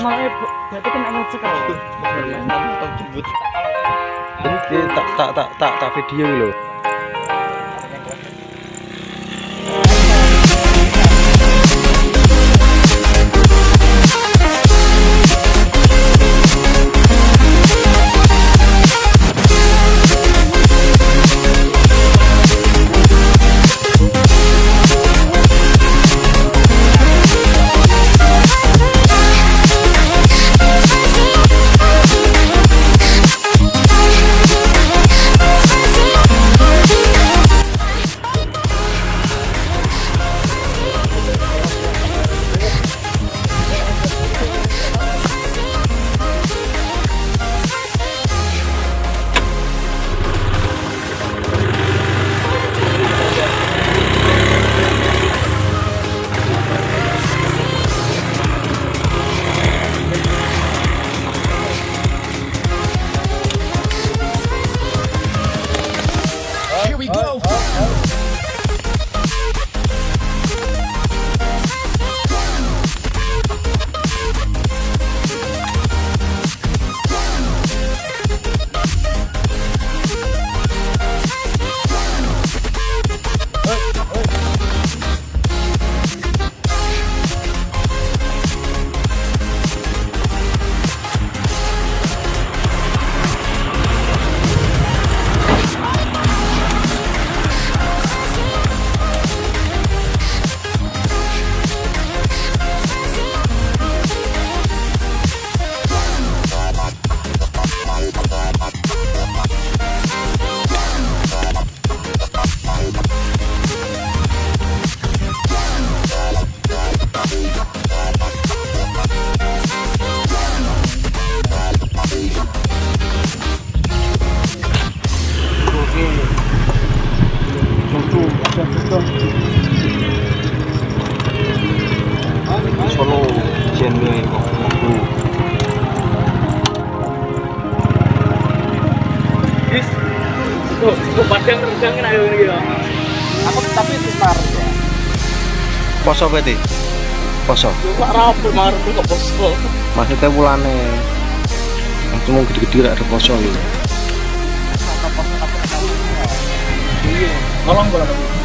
namanya berarti kan emosi kalau permainan atau jemput. Ini tak video loh. Solo genre kok. Bis. Tuh padang rendangin ayo ini ya. Aku tapi senar ya. Poso berarti? Poso? Cuma rapi marah tuh kok poso. Maksudnya bulane cuma gede-gede ada poso gitu. Iya, kolong bola tadi.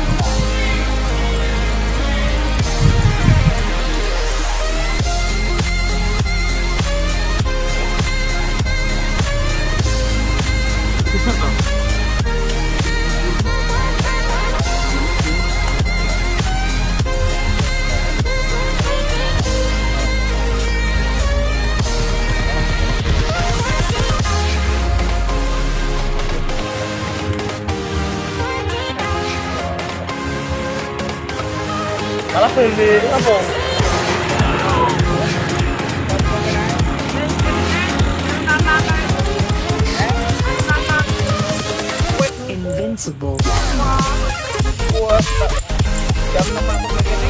Malah beli apa? Invincible. Wah, jam 6 aku begini.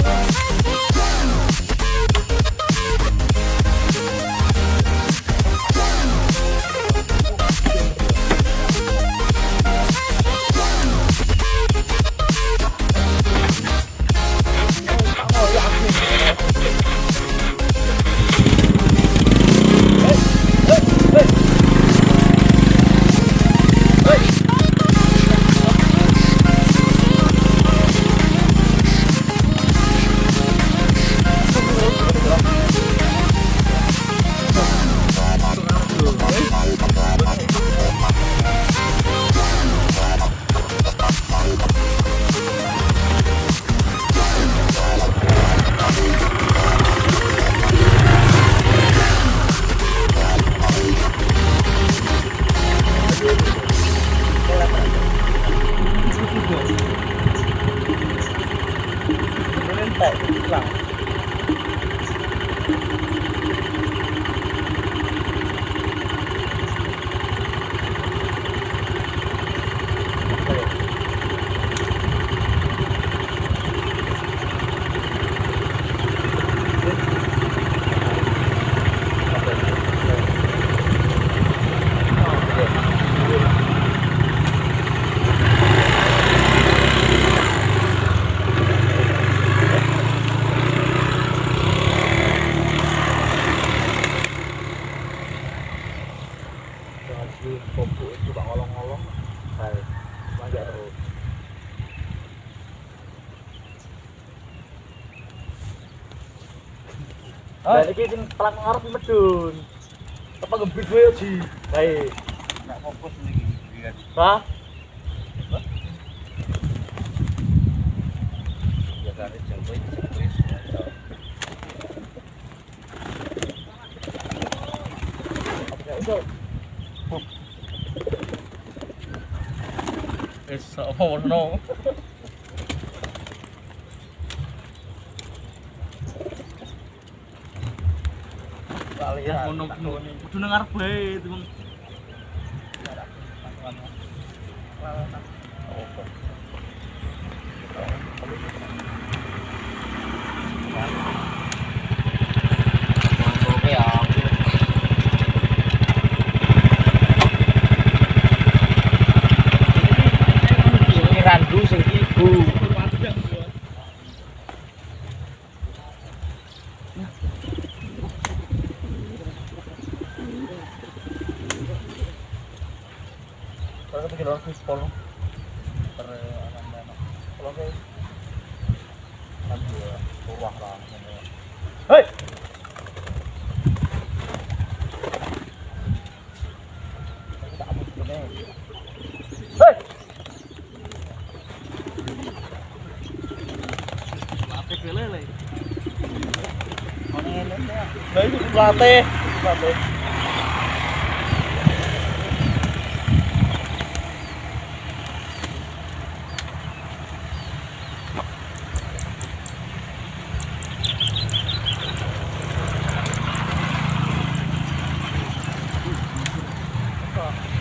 Lah iki sing pelang ngarep medun. Apa gebit kowe Ji? Baik. Nggak fokus nih. Hah? Biasanya jengkoi. Udah. Apa warna? Ya ngono kudu nang arep bae, Bang. Oke ya. Ini randu sing ibu. Kalau kita orang fish polo, kalau kayak kan dia ruah lah. Hei, kita ambil sebenarnya. Hei, latih kelele. Mana ini? Nah itu latih.